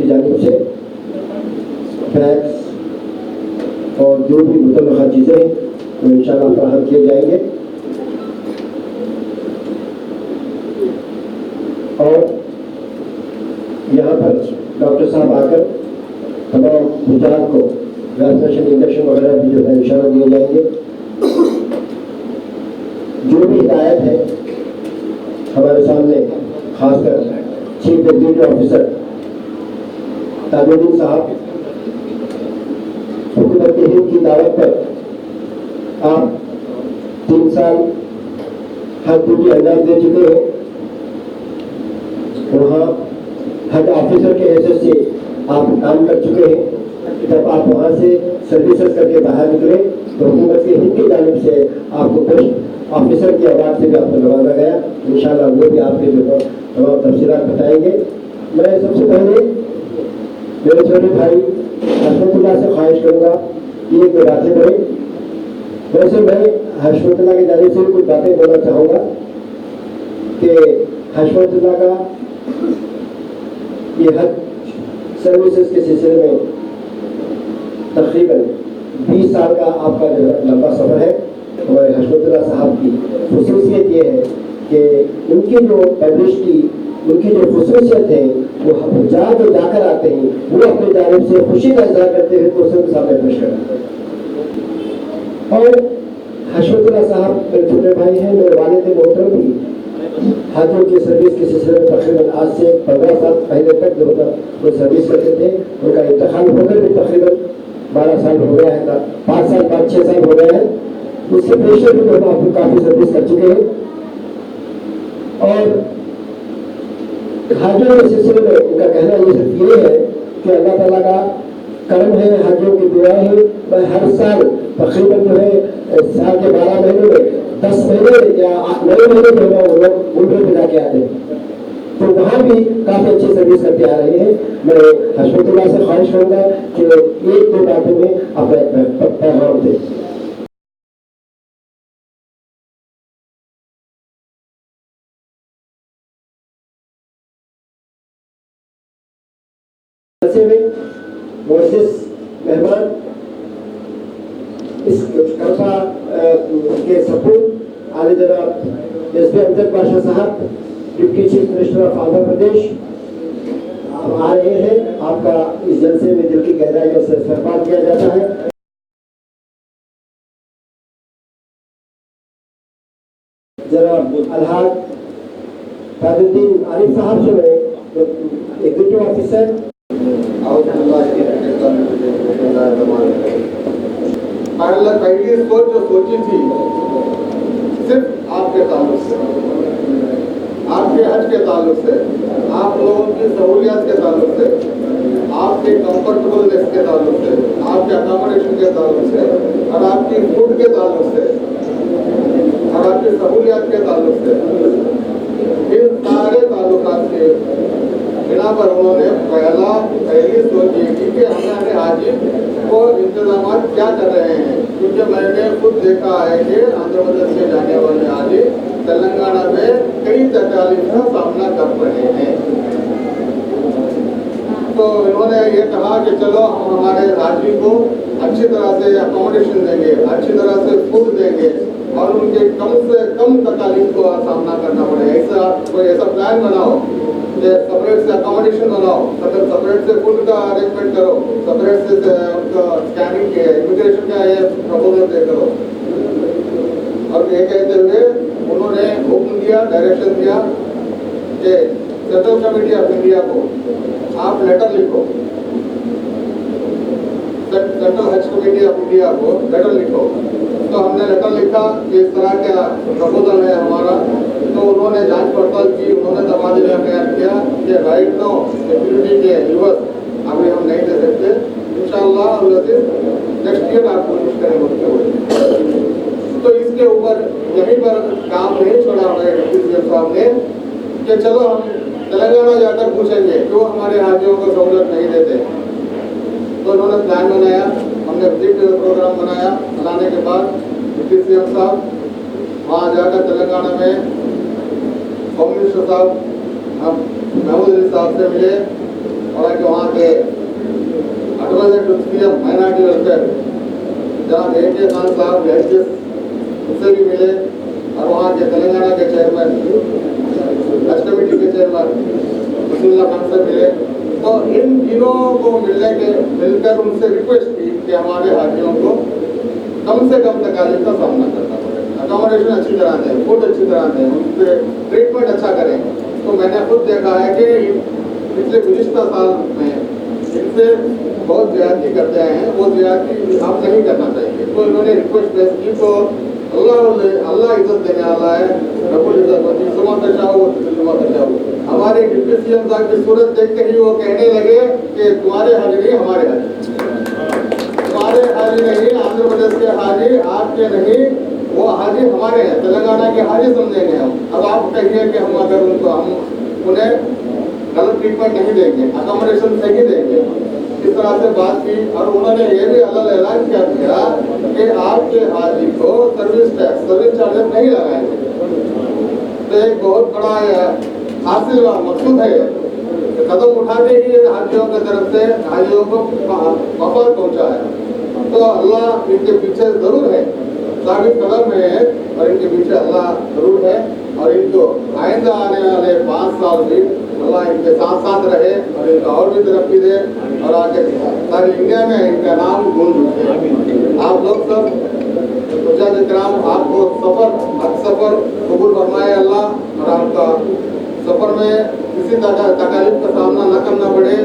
जानिब से बैग्स और जो भी मुतल्लक़ा चीज़ें वो इंशाअल्लाह फराहम किए जाएंगे। और यहाँ पर डॉक्टर साहब आकर तमाम बुजुर्ग को वैक्सीनेशन इंजेक्शन वगैरह भी जो है इंशाअल्लाह दिए जाएंगे। जो भी हिदायत है हमारे सामने खासकर चीफ एग्जीक्यूटिव ऑफिसर ताजुद्दीन साहब हुकूमत हिंद की दावत पर आप 3 साल हज ड्यूटी अंजाम दे चुके हैं। वहाँ हज ऑफिसर के हैसियत से आप काम कर चुके हैं। जब आप वहाँ से सर्विसेज करके बाहर निकले तो हुकूमत के हिंद की जानिब से आपको पोस्ट ऑफिसर की अवार्ड से भी आपको नवाजा गया। इंशाअल्लाह वो भी आपके जो तमाम तफसीलात बताएंगे। मैं सबसे पहले मेरे छोटे भाई हशमतुल्लाह से ख्वाहिश करूँगा कि एक दो बातें करें। वैसे मैं हशमतुल्लाह की जानिब से कुछ बातें बोलना चाहूँगा कि हशमतुल्लाह का ये हज सर्विसेज के सिलसिले में तकरीबन 20 साल का आपका जो लंबा सफ़र है। हमारे हशमतुल्लाह साहब की खुसूसियत ये है कि उनकी जो पब्लिश की उनकी जो खुसूसियत है वो जहाँ जो जाकर आते हैं वो अपनी जानिब से खुशी का इजहार करते हुए दोस्तों के सामने पेश करते हैं। और हशमतुल्लाह साहब मेरे छोटे भाई हैं, मेरे वालिद मोहतरम भी हाजियों की सर्विस के सिलसिले में तकरीबन आज से 15 साल पहले तक जो होता वो सर्विस करते थे। उनका इंतकाल होकर भी तकरीबन 12 साल हो गया है, 5 साल 5-6 साल हो गया है। उससे पेशे भी लोग आप काफ़ी सर्विस कर चुके हैं। और हाजियों के सिलसिले में उनका कहना ये सिर्फ ये है कि अल्लाह ताला का करम है, हाजियों की दुआएं हैं। मैं हर साल तकरीबन जो है साल के 12 महीनों में 10 महीने या 9 महीने जो है वो लोग उम्र पे जाके आते हैं, तो वहाँ भी काफ़ी अच्छी सर्विस करते आ रहे हैं। मैं हशमतुल्लाह से ख्वाहिश करूँगा कि एक दो बातों में अपने पैगाम दें। मोअज़्ज़िज़ मेहमान, इस करफा के सपूत आले जनाब SP Amjad Badshah sahab, deputy chief minister of Andhra Pradesh आ रहे हैं। आपका इस जलसे में दिल की गहराइयों से इस्तकबाल किया जाता है। जनाब अलहाज ताजुद्दीन आरिफ साहब से मैं एग्जीक्यूटिव ऑफिसर पहली सोच जो सोची थी सिर्फ आपके ताल्लुक से, आपके हज के ताल्लुक से, आप लोगों की सहूलियत के ताल्लुक से, आपके कंफर्टेबलनेस के ताल्लुक से, आपके अकोमोडेशन के ताल्लुक से और आपकी फूड के ताल्लुक से और आपकी सहूलियत के ताल्लुक से, इन सारे ताल्लुकात के बिना पर उन्होंने पहली सोच ये की कि हमारे हाजी को इंतजाम क्या कर रहे हैं। क्योंकि मैंने खुद देखा है कि आंध्र प्रदेश से जाने वाले हाजी तेलंगाना में कई तकलीफ का सामना कर रहे हैं। तो इन्होंने ये कहा कि चलो हम हमारे हाजी को अच्छी तरह से अकोमोडेशन देंगे, अच्छी तरह से फूड देंगे और उनके कम से कम तकलीफ को सामना करना पड़े। ऐसा कोई ऐसा प्लान बनाओ, सेपरेट से अकोमोडेशन बनाओ, सेपरेट से फूड का अरेंजमेंट करो, सेपरेट से उनका स्कैनिंग के इमिग्रेशन का ये प्रपोजल दे करो। और ये कहते हुए उन्होंने हुक्म दिया, डायरेक्शन दिया कि सेंट्रल कमेटी ऑफ इंडिया को आप लेटर लिखो, सेंट्रल हज कमेटी ऑफ इंडिया को लेटर लिखो। तो हमने लेटर लिखा कि इस तरह का प्रपोजल है हमारा। तो उन्होंने जांच पड़ताल की, उन्होंने तबादला तैयार किया कि राइट नो सिक्योरिटी के रिवर्स अभी हम नहीं दे सकते, इंशाअल्लाह नेक्स्ट ईयर आप कोशिश करें। तो इसके ऊपर यहीं पर काम नहीं छोड़ा हमारे डिप्टी सीएम साहब ने कि चलो हम तेलंगाना जाकर पूछेंगे क्यों हमारे हाजियों को सहूलत नहीं देते। तो उन्होंने प्लान बनाया, हमने विजिट प्रोग्राम बनाया। बनाने के बाद डिप्टी सीएम साहब वहाँ जाकर तेलंगाना में होम मिनिस्टर साहब महमूद अली साहब से मिले हालांकि वहाँ के advisor to CM minority welfare जनाब AK खान साहब जस्टिस उनसे भी मिले और वहाँ के तेलंगाना के चेयरमैन हज कमेटी के चेयरमैन रसूलुल्लाह खान से मिले। तो इन तीनों को मिलकर उनसे रिक्वेस्ट की कि हमारे हाजियों को कम से कम तकालीफ का सामना करना पड़े, अकोमोडेशन अच्छी तरह दें, फूड अच्छी तरह दें, उनसे ट्रीटमेंट अच्छा करें। तो मैंने खुद देखा है कि पिछले गुज़िश्ता साल में इनसे बहुत ज़्यादती करते आए हैं, वो ज़्यादती अब नहीं करना चाहिए। तो इन्होंने रिक्वेस्ट पेश की तो अल्लाह इज्जत देने वाला है, रब्बुल इज्जत सुमा तशाओ सुमा तशाओ। हमारे डिप्टी सीएम साहब की सूरत देखते ही वो कहने लगे कि तुम्हारे हाजी नहीं हमारे हाजी, तुम्हारे हाजी नहीं आंध्र प्रदेश के हाजी, आपके नहीं, वो हाजी हमारे हैं, तेलंगाना के हाजी समझेंगे हम। अब आप कहिए कि हम अगर हम उन्हें गलत ट्रीटमेंट नहीं देंगे, अकोमोडेशन सही देंगे, इस तरह से बात की। और उन्होंने ये भी अलग ऐलान कर दिया कि आपके हाजी को सर्विस टैक्स सर्विस चार्जेस नहीं लगाएंगे। तो एक बहुत बड़ा हासिल मकसूद है, कदम उठाते ही हाजियों की तरफ से हाजियों को मफाद पहुँचा है। तो अल्लाह इनके पीछे ज़रूर है, साबित कदम है और इनके पीछे अल्लाह ज़रूर है। और इनको आइंदा आने वाले 5 साल भी अल्लाह इनके साथ साथ रहे और इनका और भी तरक्की दे और आगे सारी इंडिया में इनका नाम गूंज उठे। आप लोग सब इकराम, आपको सफ़र कबूल फरमाए अल्लाह, और आपका सफ़र में किसी तकलीफ का सामना न करना पड़े,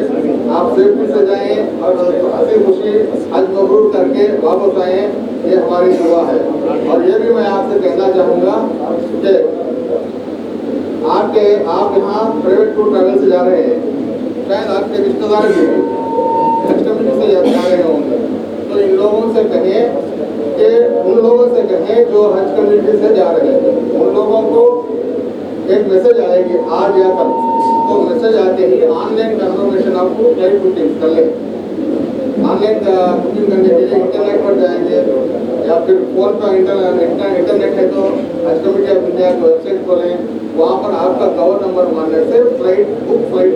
आप सेफ्टी से जाएं और हंसी खुशी हज मबरूर करके वापस आएँ, ये हमारी दुआ है। और ये भी मैं आपसे कहना चाहूँगा कि आप यहाँ प्राइवेट टूर ट्रैवल से जा रहे हैं, शायद आपके रिश्तेदार भी हज कमेटी से जा रहे होंगे, तो इन लोगों से कहें कि उन लोगों से कहें जो हज कमेटी से जा रहे हैं, उन लोगों को एक मैसेज आएगी आज या कल, तो मैसेज आते ही ऑनलाइन कंफर्मेशन आपको फ्लाइट बुकिंग कर लें। ऑनलाइन बुकिंग करने के लिए इंटरनेट पर जाएंगे या फिर फोन पर इंटरनेट है तो हज कमेटी ऑफ इंडिया की वेबसाइट खोलें, वहाँ पर आपका कवर नंबर मारने से फ्लाइट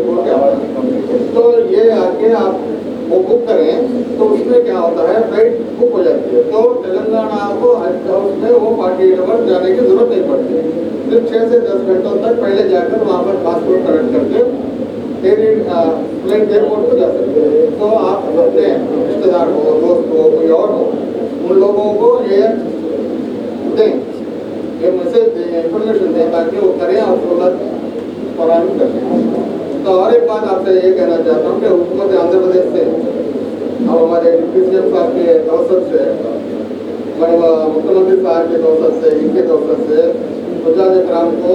बोल के आता है। तो ये आके आप वो बुक करें तो उसमें क्या होता है, फ्लाइट बुक हो जाती है। तो तेलंगाना को हज हाउस में वो 48 आवर्स जाने की जरूरत नहीं पड़ती, सिर्फ 6 से 10 घंटों तक पहले जाकर वहाँ पर पासपोर्ट कलेक्ट करके फ्लाइट एयरपोर्ट को जा सकते हैं। तो आप अपने रिश्तेदार हो, दोस्त हो, कोई और हो, उन लोगों को ये दें, ये मैसेज दें, इंफॉर्मेशन दें ताकि वो करें और सहूलत फराहम करें। तो और एक बात आपसे ये कहना चाहता हूँ कि हुकूमत आंध्र प्रदेश से और हमारे डिप्टी सीएम साहब के तवसत से, हमारे मुख्यमंत्री साहब के तवसत से, इनके तवसत से हुज्जाज इकराम को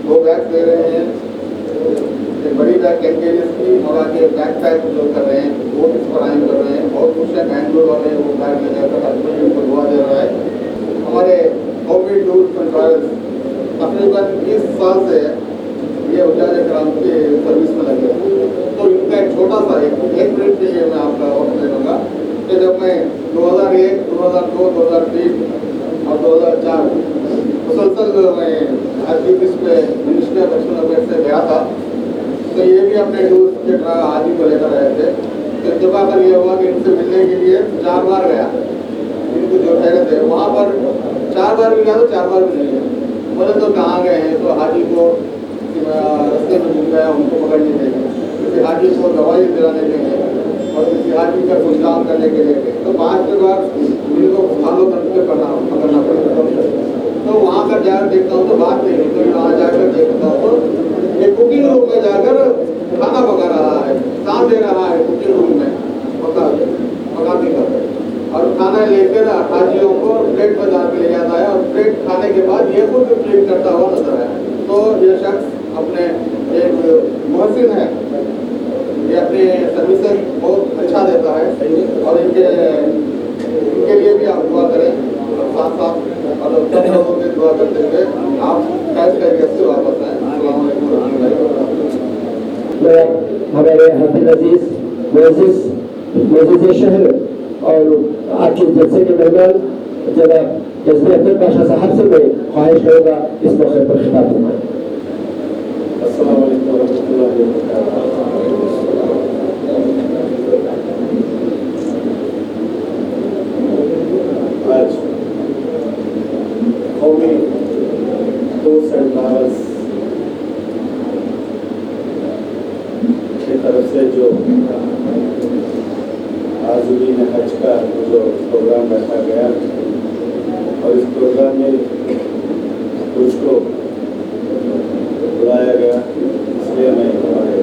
2 बैग दे रहे हैं, एक बड़ी बैग कैंकेजेस की और आगे बैक पैक जो कर रहे हैं वो भी फराहम कर रहे हैं। बहुत खुश है बैंगलोर वाले, वो बैग ले जाकर आदमी उनको दुआ दे रहा है। हमारे कौमी टूर्स एंड ट्रैवल्स तकरीबन 20 साल से ये हुज्जाज इकराम की सर्विस में लगे। तो इनका एक छोटा सा एक मिनट के लिए मैं आपका वक्त दे दूँगा कि जब मैं 2001, 2002, 2003 और 2004 मुसलसल मैं आज की पे मिनिस्ट्री ऑफ एक्सटर्नल अफेयर्स से गया था, तो ये भी अपने टूर के आज ही को लेकर रहे थे। तो जब आकर ये हुआ कि इनसे मिलने के लिए 4 बार गया, इनको जो ठहरे थे वहाँ पर 4 बार भी गया तो 4 बार भी नहीं गया। बोले तो कहाँ गए हैं, तो हाजी को रस्ते में मिल गया, उनको पकड़ने के लिए, किसी हाजी को दवाई दिलाने के लिए और किसी हाजी का कुछ काम करने के लिए। तो 5 बार इनको फॉलो करके पकड़ना पड़ेगा। तो वहाँ पर जाकर देखता हूँ तो बात नहीं होती, वहाँ जाकर देखता हूँ तो ये कुकिंग रूम में जाकर खाना पका रहा है, सांस दे रहा है कुकिंग रूम में पकाते कर, और खाना लेकर हाजियों को प्लेट में डाल के ले जाता है और प्लेट खाने के बाद ये खुद क्लीन करता हुआ नजर है। तो ये शख्स अपने एक मुहसिन है, ये अपने सर्विसेज बहुत अच्छा देता है और इनके लिए भी आप दुआ करें और साथ साथ और सब लोगों की दुआ करते हुए आप कैश खैरियत से वापस आएँ। अस्सलाम वालेकुम रहमतुल्लाहि व बरकातहू। मैं हमारे हफीज अजीज मोअज़्ज़िज़ शहर और आज के जलसे के मेहमान जनाब जज़्बे अब्दुल पाशा साहब से मैं ख्वाहिश करूँगा इस मौके पर खिताब फरमाएं। अस्सलाम वालेकुम व रहमतुल्लाहि व बरकातहू। का जो प्रोग्राम रखा गया और इस प्रोग्राम में कुछ को बुलाया गया, इसलिए मैं हमारे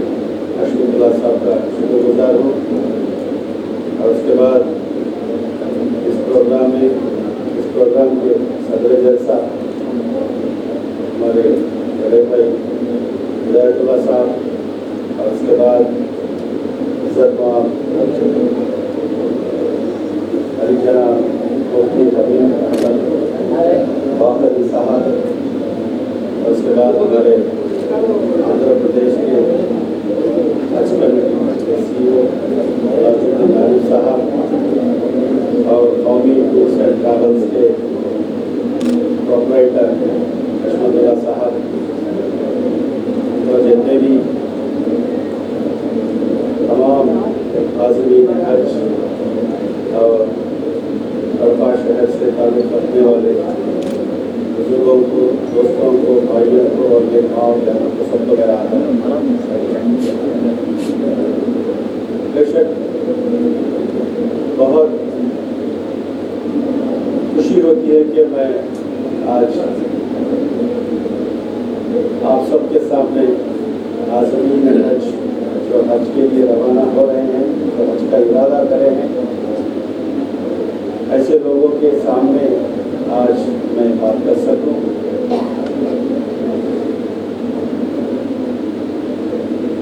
हशमतुल्लाह साहब का शुक्रगुजार हूँ। और उसके बाद इस प्रोग्राम के सदर जलसा हमारे बड़े भाई हिदायतुल्लाह साहब और उसके बाद इज़्ज़तमाब अली जनाब मुफ्ती हबीब अहमद बाखरी साहब और उसके बाद हमारे आंध्र प्रदेश के हज कमेटी के CEO राजुद्दीन आरिफ साहब और कौमी टूर्स एंड ट्रैवल्स के प्रोपराइटर हशमतुल्लाह साहब, तो जितने भी तमाम हाज़रीन हज और अरफा शहर से ताल्लुक़ रखने वाले बुजुर्गों को, दोस्तों को, भाइयों को और मेरे माँ बहनों को सबको मेरा बेशक बहुत खुशी होती है कि मैं आज आप सबके सामने हाज़रीन हज जो हज के लिए रवाना हो रहे हैं, जो हज का इरादा कर रहे हैं, ऐसे लोगों के सामने आज मैं बात कर सकूं।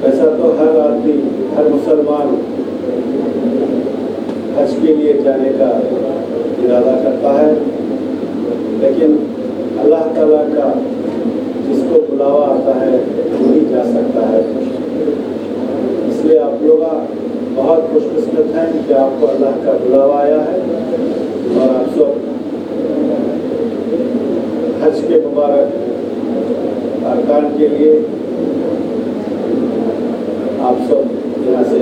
ऐसा तो हर आदमी, हर मुसलमान हज के लिए जाने का इरादा करता है, लेकिन अल्लाह ताला का जिसको बुलावा आता है वही जा सकता है। इसलिए आप लोग बहुत खुशकिस्मत हैं कि आपको अल्लाह का बुलावा आया है और आप सब हज के मुबारक अरकान के लिए आप सब यहाँ से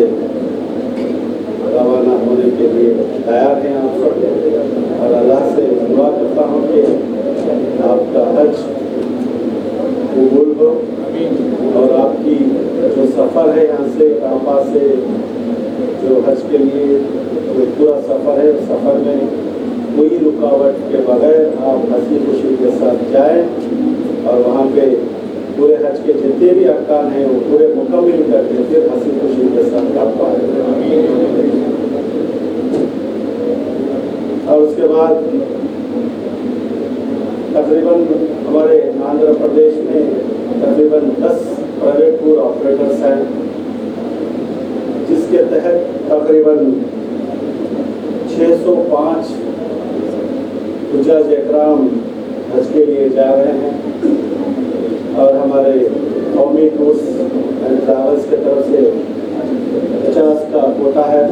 रवाना होने के लिए तैयार हैं आप सब। और अल्लाह से दुआ करता हूँ कि आपका हज कबूल हो और आपकी जो सफ़र है यहाँ से काबा से जो हज के लिए जो पूरा सफ़र है, सफ़र में कोई रुकावट के बगैर आप हंसी खुशी के साथ जाएं और वहाँ पे पूरे हज के जितने भी अरकान हैं वो पूरे मुकम्मल करके फिर हंसी खुशी के साथ आप पाएँ। और उसके बाद तकरीबन हमारे आंध्र प्रदेश में तकरीबन 10 प्राइवेट टूर ऑपरेटर्स हैं, जिसके तहत तकरीबन 605 हुज्जाज इकराम हज के लिए जा रहे हैं। और हमारे कौमी टूर्स एंड ट्रैवल्स की तरफ से 50 का कोटा है,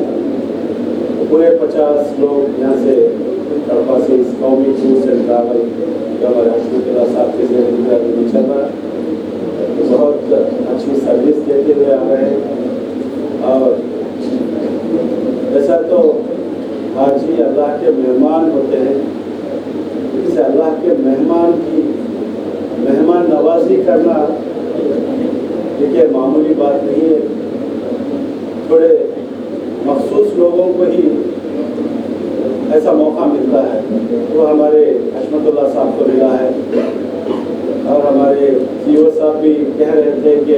पूरे 50 लोग यहाँ से कड़पा से इस कौमी टूर्स एंड ट्रैवल जो हमारे हशमतुल्लाह साहब के ज़रिए चल रहा है, बहुत अच्छी सर्विस देते हुए आ रहे हैं। और ऐसा तो हाजी अल्लाह के मेहमान होते हैं, इसे अल्लाह के मेहमान की मेहमान नवाजी करना देखिए मामूली बात नहीं है। थोड़े मखसूस लोगों को ही ऐसा मौका मिलता है, वो हमारे हशमतुल्लाह साहब को मिला है। और हमारे CEO साहब भी कह रहे थे कि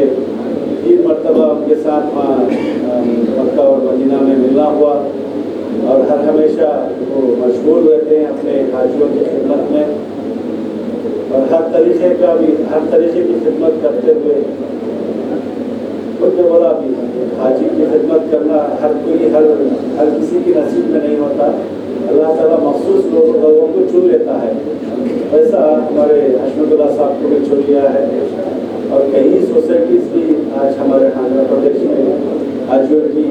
3 मरतबा उनके साथ वहाँ मक्का और मदीना में मिलना हुआ और हर हमेशा वो मशगूल रहते हैं अपने हाजियों की खिदमत में और हर तरीके की खिदमत करते हुए उनने बोला भी हाजी की खिदमत करना हर किसी की नसीब में नहीं होता, अल्लाह ताला मखसूस लोगों को चुन लेता है। ऐसा हमारे हशमतुल्लाह साहब को भी चुन लिया है। और कई सोसाइटीज़ भी आज हमारे आंध्र प्रदेश में हाजियों की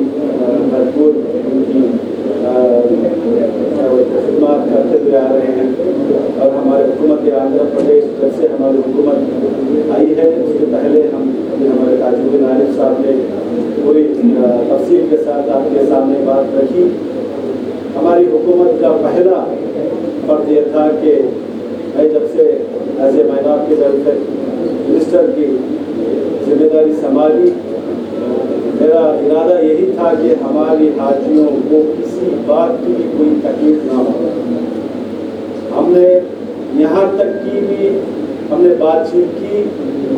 भरपूर उनकी खिदमत करते हुए आ रहे हैं। और हमारे हुकूमत आंध्र प्रदेश जब से हमारी हुकूमत आई है उसके पहले हमारे राजुद्दीन आरिफ साहब ने पूरी तफसील के साथ आपके सामने बात रखी। हमारी हुकूमत का पहला फर्ज यह था कि मैं जब से as a minority welfare minister की जिम्मेदारी संभाली मेरा इरादा यही था कि हमारी हाजियों को किसी बात की भी कोई तकलीफ ना हो। हमने यहाँ तक की भी हमने बातचीत की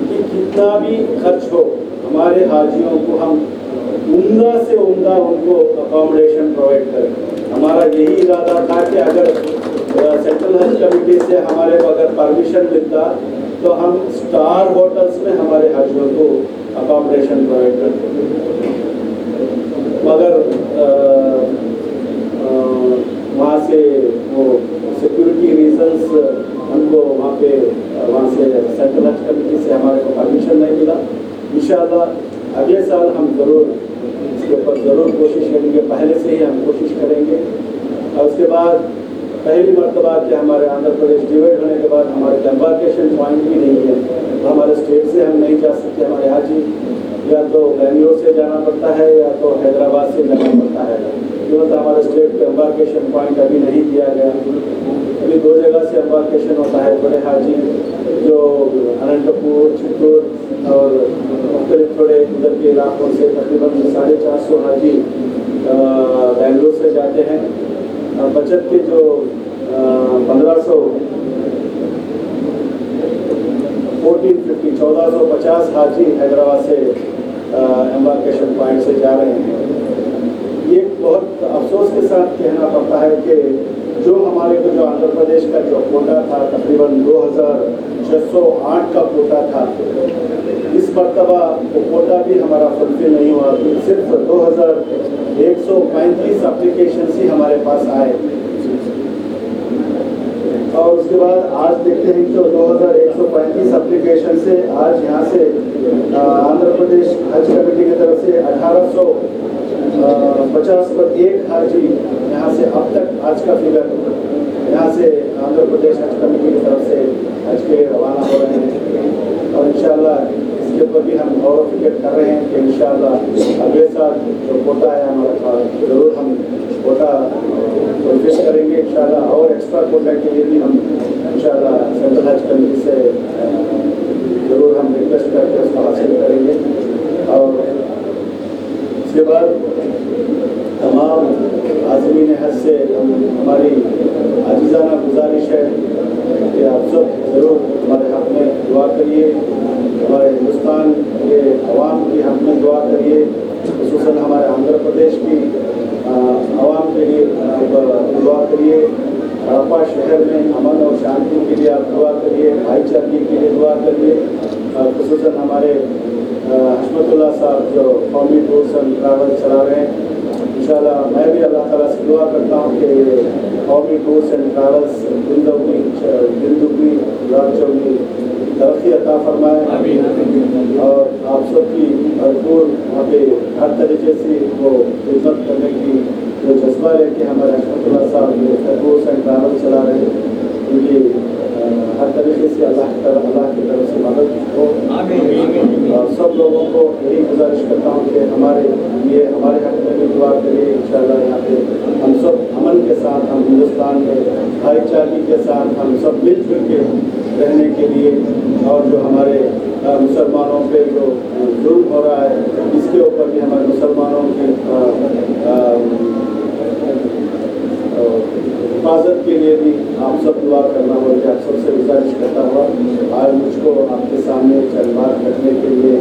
कि कितना भी खर्च हो हमारे हाजियों को हम उम्दा से उम्दा उनको अकोमोडेशन प्रोवाइड करें। हमारा यही इरादा था कि अगर सेंट्रल हज कमेटी से हमारे को अगर परमिशन मिलता तो हम स्टार होटल्स में हमारे हाजियों को अकोमोडेशन प्रोवाइड करते। मगर वहाँ से वो सिक्योरिटी रीजंस हमको वहाँ से सेंट्रल हज कमेटी से हमारे को परमिशन नहीं मिला। इंशाअल्लाह अगले साल हम ज़रूर इसके ऊपर ज़रूर कोशिश करेंगे, पहले से ही हम कोशिश करेंगे। और उसके बाद पहली मरतबा कि हमारे आंध्र प्रदेश डिवाइड होने के बाद हमारे एम्बार्केशन पॉइंट भी नहीं है, तो हमारे स्टेट से हम नहीं जा सकते। हमारे हाजी या तो बेंगलोर से जाना पड़ता है या तो हैदराबाद से जाना पड़ता है। तो हमारे स्टेट पे एम्बार्केशन पॉइंट अभी नहीं दिया गया। अभी 2 जगह से एम्बार्केशन होता है। बड़े हाजी जो अनंतपुर, चित्तूर और मुख्तलिफ थोड़े उधर के इलाकों से तकरीबन 450 हाजी बेंगलोर से जाते हैं। बचत के जो 1450 हाजी हैदराबाद से एम्बार्केशन पॉइंट से जा रहे हैं। ये बहुत अफसोस के साथ कहना पड़ता है कि जो हमारे को जो आंध्र प्रदेश का जो कोटा था तकरीबन 2608 का कोटा था, इस मरतबा वो कोटा भी हमारा फुलफिल नहीं हुआ। सिर्फ 2135 एप्लीकेशन ही हमारे पास आए। और उसके बाद आज देखते हैं तो 2135 एप्लीकेशन से आज यहाँ से आंध्र प्रदेश हज कमेटी की तरफ से 1850 पर एक हाजी यहाँ से अब तक आज का फिगर यहाँ से आंध्र प्रदेश हज कमेटी की तरफ से हज के रवाना हो रहे हैं। और इंशाअल्लाह इसके ऊपर भी हम गौर फिक्र कर रहे हैं कि इंशाअल्लाह अगले साल जो कोटा है हमारे पास ज़रूर हम कोटा फुलफिल करेंगे इंशाअल्लाह। और एक्स्ट्रा कोटा के लिए भी हम इंशाअल्लाह सेंट्रल हज कमेटी से ज़रूर हम रिक्वेस्ट करके उसको हासिल करेंगे। और उसके बाद तमाम आज़मीन हज से हमारी आजिज़ाना गुजारिश है कि आप सब ज़रूर हमारे हक़ में दुआ करिए, हमारे हिंदुस्तान के अवाम की हक़ में दुआ करिए, ख़ुसूसन हमारे आंध्र प्रदेश की अवाम के लिए दुआ करिए। हड़प्पा शहर में अमन और शांति के लिए आप दुआ करिए, भाईचारे के लिए दुआ करिए। ख़ुसूसन हमारे हशमतुल्लाह साहब जो कौमी टूर्स एंड ट्रैवल चला रहे हैं, इंशाअल्लाह मैं भी अल्लाह ताला से दुआ करता हूँ कि कौमी टूर्स एंड ट्रैवल्स जिंदगी लाल चौकी तरक्की अता फरमाए। और आप सबकी भरपूर वहाँ पे हर तरीके से वो खिदमत करने की जो जज्बा लेके हमारे हशमतुल्लाह साहब जो टूर्स एंड ट्रैवल चला रहे हैं, उनकी हर तरीके से अल्लाह की तरफ से मदद हो। और सब लोगों को यही गुजारिश करता हूँ कि हमारे लिए हमारे हक़ में भी दुआ करिए। इंशाअल्लाह यहाँ पे हम सब अमन के साथ, हम हिंदुस्तान में भाईचारे के साथ हम सब मिलजुल के रहने के लिए, और जो हमारे मुसलमानों पे जो जुल्म हो रहा है इसके ऊपर भी हमारे मुसलमानों की हिफाजत के लिए भी आप सब दुआ करना होगी। आप सबसे गुजारिश करता हुआ आज मुझको आपके सामने चंद बात रखने के लिए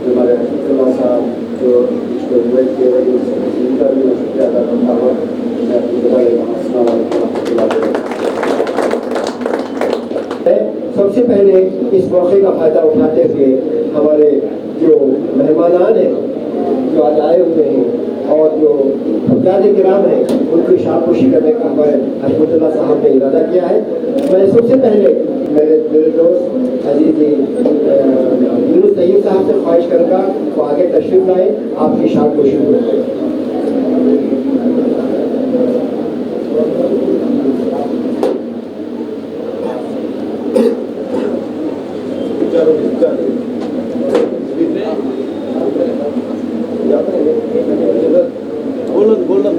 हमारे हशमतुल्लाह साहब जो मुझको इन्वाइट किए रहे उनका भी शुक्रिया अदा करता हुआ मैं अपनी विदा लेता हूँ। अस्सलाम वालेकुम रहमतुल्लाहि व बरकातहू। सबसे पहले इस मौके का फ़ायदा उठाते हुए हमारे जो मेहमानान हैं जो आज आए हुए हैं और जो फुकारे किराम हैं उनकी शाबाशी करने का हमारे हशमतुल्लाह साहब ने इरादा किया है। मैं सबसे पहले मेरे दोस्त अजीज यूनुस तैयब साहब से ख्वाहिश करूँगा वो आगे तशरीफ लाए, आपकी शाबाशी करें। गोल्डन